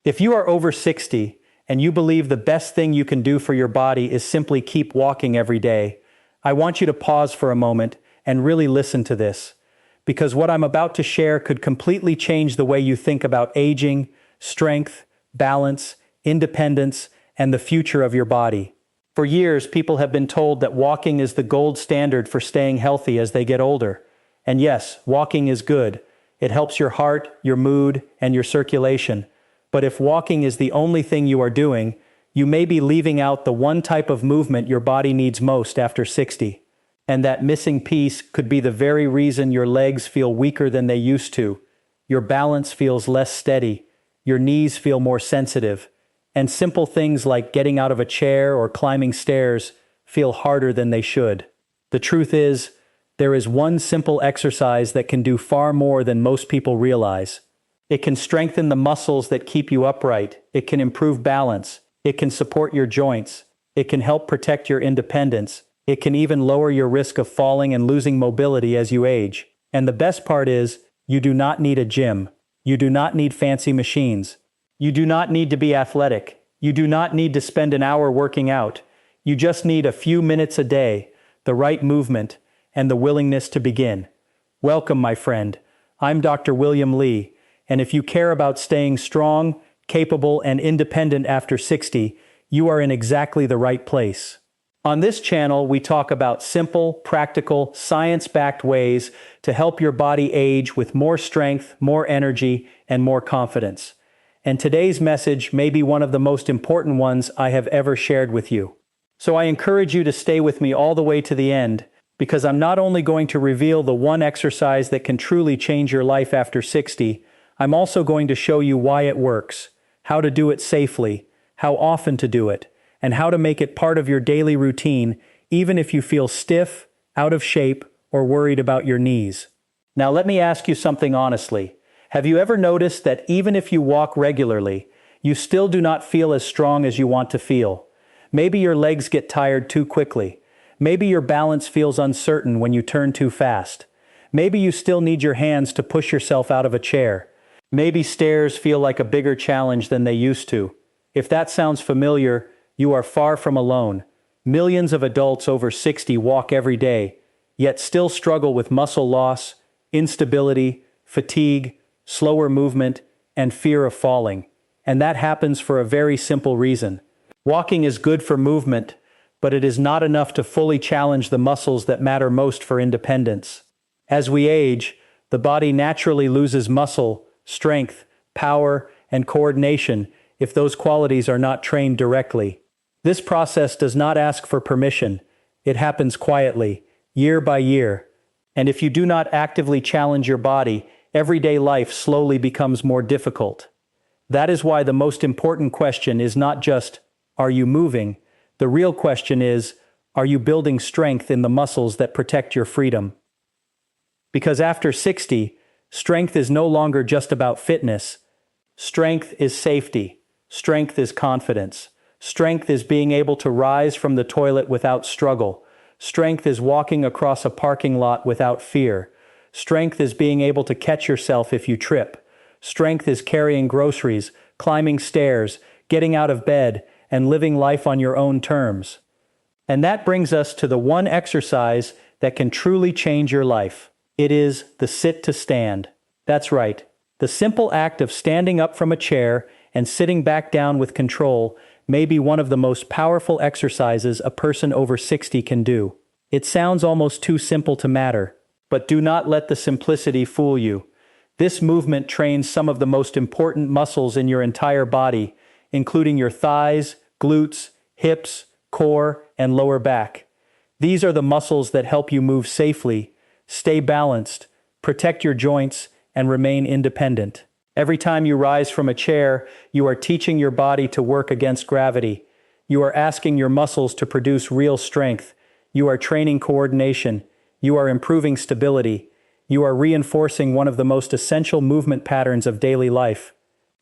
If you are over 60 and you believe the best thing you can do for your body is simply keep walking every day, I want you to pause for a moment and really listen to this, because what I'm about to share could completely change the way you think about aging, strength, balance, independence, and the future of your body. For years, people have been told that walking is the gold standard for staying healthy as they get older. And yes, walking is good. It helps your heart, your mood, and your circulation. But if walking is the only thing you are doing, you may be leaving out the one type of movement your body needs most after 60. And that missing piece could be the very reason your legs feel weaker than they used to, your balance feels less steady, your knees feel more sensitive, and simple things like getting out of a chair or climbing stairs feel harder than they should. The truth is, there is one simple exercise that can do far more than most people realize. It can strengthen the muscles that keep you upright. It can improve balance. It can support your joints. It can help protect your independence. It can even lower your risk of falling and losing mobility as you age. And the best part is, you do not need a gym. You do not need fancy machines. You do not need to be athletic. You do not need to spend an hour working out. You just need a few minutes a day, the right movement, and the willingness to begin. Welcome, my friend. I'm Dr. William Lee. And if you care about staying strong, capable, and independent after 60, you are in exactly the right place. On this channel, we talk about simple, practical, science-backed ways to help your body age with more strength, more energy, and more confidence. And today's message may be one of the most important ones I have ever shared with you. So I encourage you to stay with me all the way to the end, because I'm not only going to reveal the one exercise that can truly change your life after 60, I'm also going to show you why it works, how to do it safely, how often to do it, and how to make it part of your daily routine, even if you feel stiff, out of shape, or worried about your knees. Now let me ask you something honestly. Have you ever noticed that even if you walk regularly, you still do not feel as strong as you want to feel? Maybe your legs get tired too quickly. Maybe your balance feels uncertain when you turn too fast. Maybe you still need your hands to push yourself out of a chair. Maybe stairs feel like a bigger challenge than they used to. If that sounds familiar, you are far from alone. Millions of adults over 60 walk every day, yet still struggle with muscle loss, instability, fatigue, slower movement, and fear of falling. And that happens for a very simple reason. Walking is good for movement, but it is not enough to fully challenge the muscles that matter most for independence. As we age, the body naturally loses muscle, strength, power, and coordination if those qualities are not trained directly. This process does not ask for permission. It happens quietly, year by year. And if you do not actively challenge your body, everyday life slowly becomes more difficult. That is why the most important question is not just, are you moving? The real question is, are you building strength in the muscles that protect your freedom? Because after 60, strength is no longer just about fitness. Strength is safety. Strength is confidence. Strength is being able to rise from the toilet without struggle. Strength is walking across a parking lot without fear. Strength is being able to catch yourself if you trip. Strength is carrying groceries, climbing stairs, getting out of bed, and living life on your own terms. And that brings us to the one exercise that can truly change your life. It is the sit to stand. That's right. The simple act of standing up from a chair and sitting back down with control may be one of the most powerful exercises a person over 60 can do. It sounds almost too simple to matter, but do not let the simplicity fool you. This movement trains some of the most important muscles in your entire body, including your thighs, glutes, hips, core, and lower back. These are the muscles that help you move safely, stay balanced, protect your joints, and remain independent. Every time you rise from a chair, you are teaching your body to work against gravity. You are asking your muscles to produce real strength. You are training coordination. You are improving stability. You are reinforcing one of the most essential movement patterns of daily life.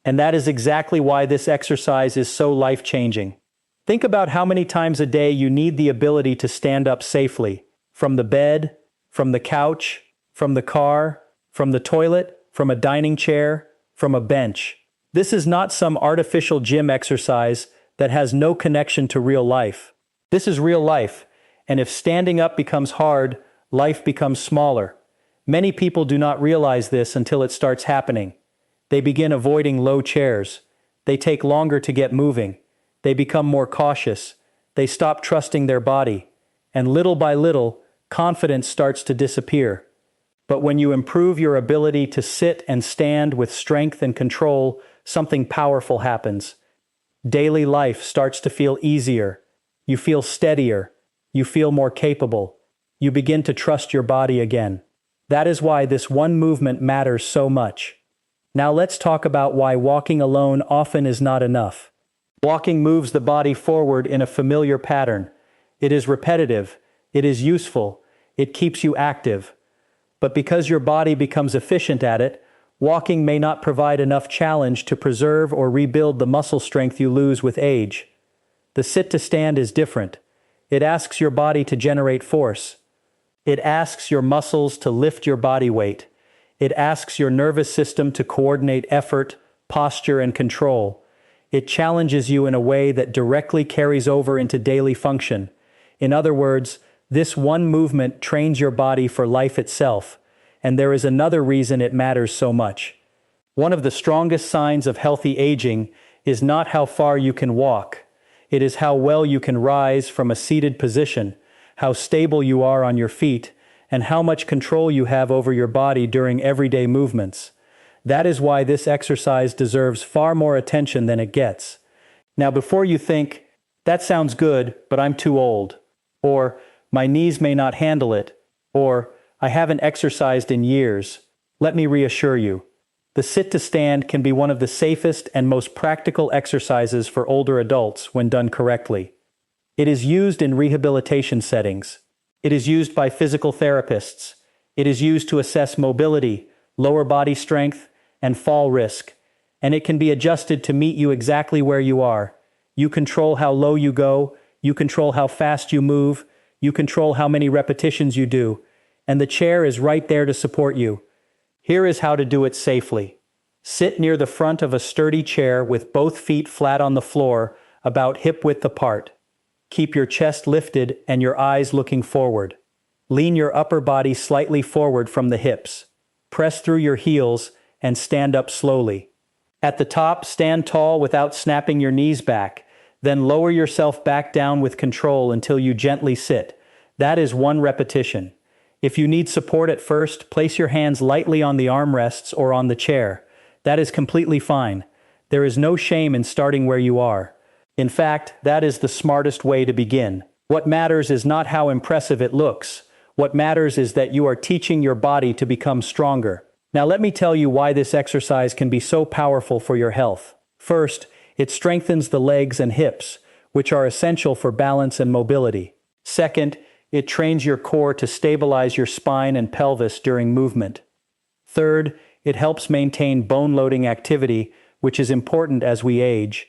And that is exactly why this exercise is so life-changing. Think about how many times a day you need the ability to stand up safely. From the bed, from the couch, from the car, from the toilet, from a dining chair, from a bench. This is not some artificial gym exercise that has no connection to real life. This is real life, and if standing up becomes hard, life becomes smaller. Many people do not realize this until it starts happening. They begin avoiding low chairs. They take longer to get moving. They become more cautious. They stop trusting their body. And little by little, confidence starts to disappear. But when you improve your ability to sit and stand with strength and control, something powerful happens. Daily life starts to feel easier. You feel steadier. You feel more capable. You begin to trust your body again. That is why this one movement matters so much. Now let's talk about why walking alone often is not enough. Walking moves the body forward in a familiar pattern. It is repetitive. It is useful. It keeps you active. But because your body becomes efficient at it, walking may not provide enough challenge to preserve or rebuild the muscle strength you lose with age. The sit to stand is different. It asks your body to generate force. It asks your muscles to lift your body weight. It asks your nervous system to coordinate effort, posture, and control. It challenges you in a way that directly carries over into daily function. In other words, this one movement trains your body for life itself, and there is another reason it matters so much. One of the strongest signs of healthy aging is not how far you can walk. It is how well you can rise from a seated position, how stable you are on your feet, and how much control you have over your body during everyday movements. That is why this exercise deserves far more attention than it gets. Now, before you think, that sounds good, but I'm too old, or my knees may not handle it, or I haven't exercised in years, let me reassure you. The sit to stand can be one of the safest and most practical exercises for older adults when done correctly. It is used in rehabilitation settings. It is used by physical therapists. It is used to assess mobility, lower body strength, and fall risk. And it can be adjusted to meet you exactly where you are. You control how low you go. You control how fast you move. You control how many repetitions you do. And the chair is right there to support you. Here is how to do it safely. Sit near the front of a sturdy chair with both feet flat on the floor, about hip-width apart. Keep your chest lifted and your eyes looking forward. Lean your upper body slightly forward from the hips. Press through your heels and stand up slowly. At the top, stand tall without snapping your knees back. Then lower yourself back down with control until you gently sit. That is one repetition. If you need support at first, place your hands lightly on the armrests or on the chair. That is completely fine. There is no shame in starting where you are. In fact, that is the smartest way to begin. What matters is not how impressive it looks. What matters is that you are teaching your body to become stronger. Now let me tell you why this exercise can be so powerful for your health. First, it strengthens the legs and hips, which are essential for balance and mobility. Second, it trains your core to stabilize your spine and pelvis during movement. Third, it helps maintain bone-loading activity, which is important as we age.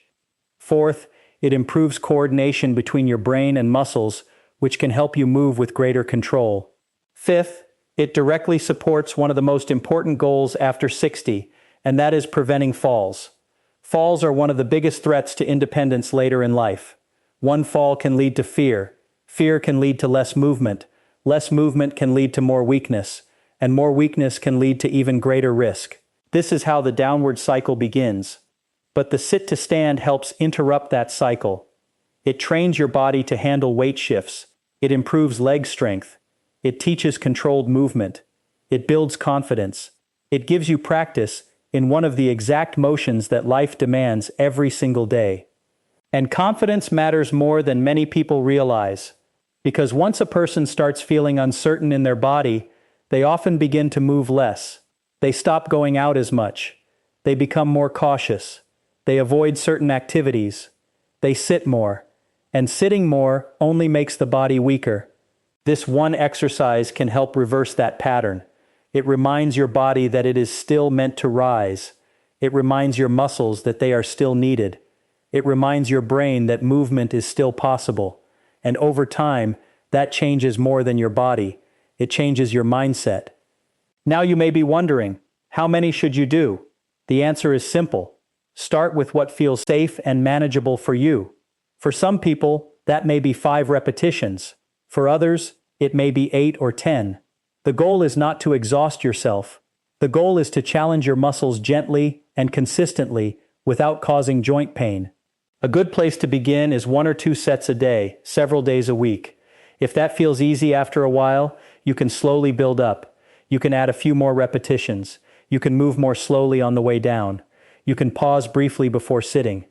Fourth, it improves coordination between your brain and muscles, which can help you move with greater control. Fifth, it directly supports one of the most important goals after 60, and that is preventing falls. Falls are one of the biggest threats to independence later in life. One fall can lead to fear. Fear can lead to less movement. Less movement can lead to more weakness. And more weakness can lead to even greater risk. This is how the downward cycle begins. But the sit to stand helps interrupt that cycle. It trains your body to handle weight shifts. It improves leg strength. It teaches controlled movement. It builds confidence. It gives you practice in one of the exact motions that life demands every single day. And confidence matters more than many people realize. Because once a person starts feeling uncertain in their body, they often begin to move less. They stop going out as much. They become more cautious. They avoid certain activities. They sit more. And sitting more only makes the body weaker. This one exercise can help reverse that pattern. It reminds your body that it is still meant to rise. It reminds your muscles that they are still needed. It reminds your brain that movement is still possible. And over time, that changes more than your body. It changes your mindset. Now you may be wondering, how many should you do? The answer is simple. Start with what feels safe and manageable for you. For some people, that may be 5 repetitions. For others, it may be 8 or 10. The goal is not to exhaust yourself. The goal is to challenge your muscles gently and consistently without causing joint pain. A good place to begin is 1 or 2 sets a day, several days a week. If that feels easy after a while, you can slowly build up. You can add a few more repetitions. You can move more slowly on the way down. You can pause briefly before sitting.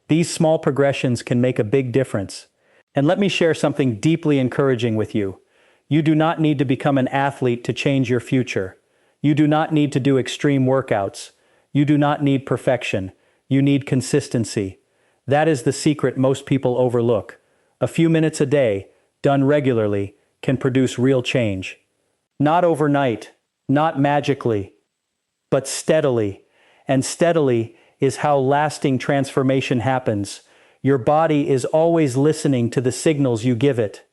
These small progressions can make a big difference. And let me share something deeply encouraging with you. You do not need to become an athlete to change your future. You do not need to do extreme workouts. You do not need perfection. You need consistency. That is the secret most people overlook. A few minutes a day, done regularly, can produce real change. Not overnight, not magically, but steadily. And steadily is how lasting transformation happens. Your body is always listening to the signals you give it.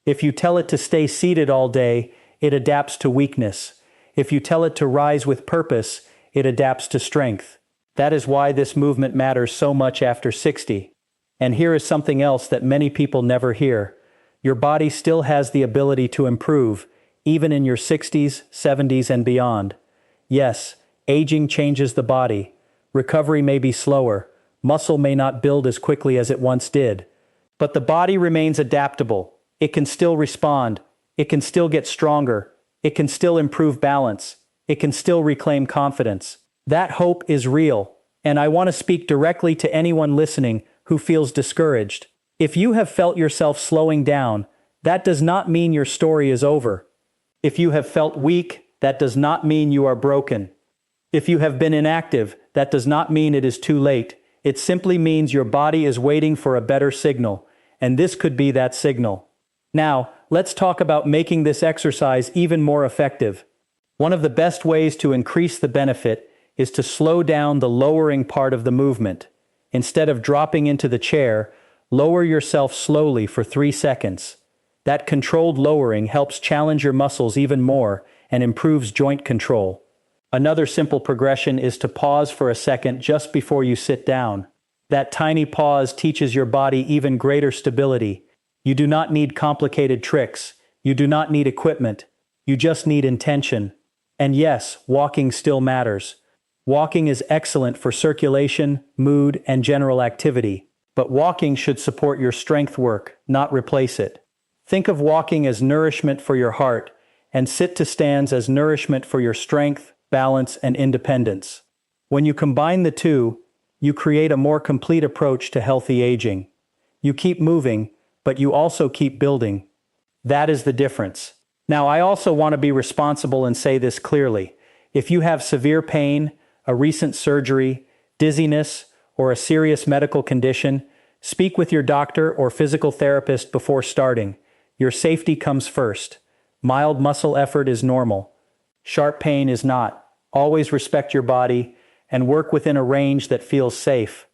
If you tell it to stay seated all day, it adapts to weakness. If you tell it to rise with purpose, it adapts to strength. That is why this movement matters so much after 60. And here is something else that many people never hear. Your body still has the ability to improve, even in your 60s, 70s, and beyond. Yes, aging changes the body. Recovery may be slower. Muscle may not build as quickly as it once did. But the body remains adaptable. It can still respond. It can still get stronger. It can still improve balance. It can still reclaim confidence. That hope is real. And I want to speak directly to anyone listening who feels discouraged. If you have felt yourself slowing down, that does not mean your story is over. If you have felt weak, that does not mean you are broken. If you have been inactive, that does not mean it is too late. It simply means your body is waiting for a better signal, and this could be that signal. Now, let's talk about making this exercise even more effective. One of the best ways to increase the benefit is to slow down the lowering part of the movement. Instead of dropping into the chair, lower yourself slowly for 3 seconds. That controlled lowering helps challenge your muscles even more and improves joint control. Another simple progression is to pause for a second just before you sit down. That tiny pause teaches your body even greater stability. You do not need complicated tricks. You do not need equipment. You just need intention. And yes, walking still matters. Walking is excellent for circulation, mood, and general activity. But walking should support your strength work, not replace it. Think of walking as nourishment for your heart, and sit-to-stands as nourishment for your strength, balance, and independence. When you combine the two, you create a more complete approach to healthy aging. You keep moving, but you also keep building. That is the difference. Now, I also want to be responsible and say this clearly. If you have severe pain, a recent surgery, dizziness, or a serious medical condition, speak with your doctor or physical therapist before starting. Your safety comes first. Mild muscle effort is normal. Sharp pain is not. Always respect your body and work within a range that feels safe.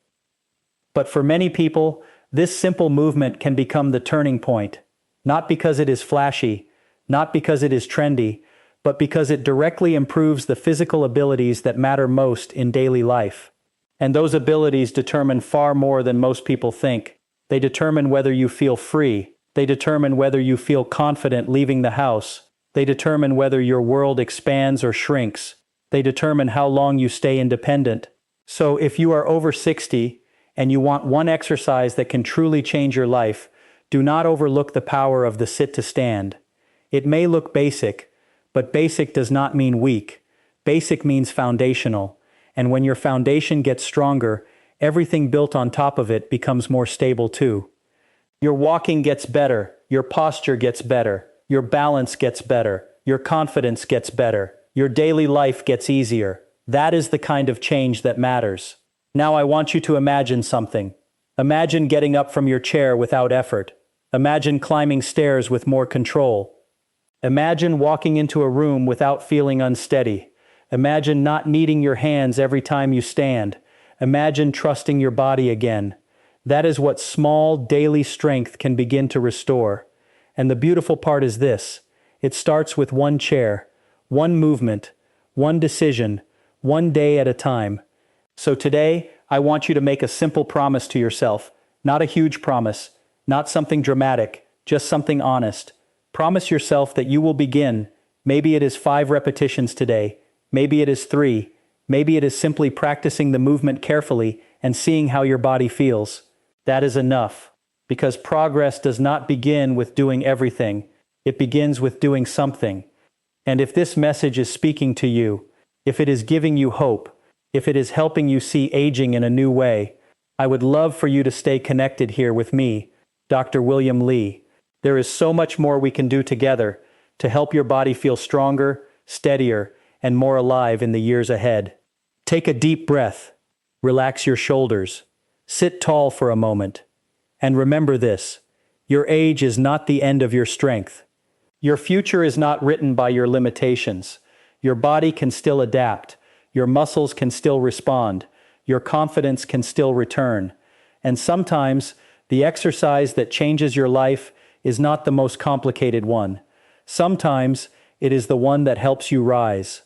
But for many people, this simple movement can become the turning point. Not because it is flashy, not because it is trendy, but because it directly improves the physical abilities that matter most in daily life. And those abilities determine far more than most people think. They determine whether you feel free. They determine whether you feel confident leaving the house. They determine whether your world expands or shrinks. They determine how long you stay independent. So if you are over 60 and you want one exercise that can truly change your life, do not overlook the power of the sit-to-stand. It may look basic, but basic does not mean weak. Basic means foundational. And when your foundation gets stronger, everything built on top of it becomes more stable too. Your walking gets better, your posture gets better, your balance gets better, your confidence gets better, your daily life gets easier. That is the kind of change that matters. Now I want you to imagine something. Imagine getting up from your chair without effort. Imagine climbing stairs with more control. Imagine walking into a room without feeling unsteady. Imagine not needing your hands every time you stand. Imagine trusting your body again. That is what small daily strength can begin to restore. And the beautiful part is this. It starts with one chair, one movement, one decision, one day at a time. So today, I want you to make a simple promise to yourself, not a huge promise, not something dramatic, just something honest. Promise yourself that you will begin. Maybe it is 5 repetitions today, maybe it is 3, maybe it is simply practicing the movement carefully and seeing how your body feels. That is enough, because progress does not begin with doing everything, it begins with doing something. And if this message is speaking to you, if it is giving you hope, if it is helping you see aging in a new way, I would love for you to stay connected here with me, Dr. William Lee. There is so much more we can do together to help your body feel stronger, steadier, and more alive in the years ahead. Take a deep breath, relax your shoulders, sit tall for a moment, and remember this: your age is not the end of your strength. Your future is not written by your limitations. Your body can still adapt, your muscles can still respond, your confidence can still return. And sometimes, the exercise that changes your life is not the most complicated one. Sometimes, it is the one that helps you rise.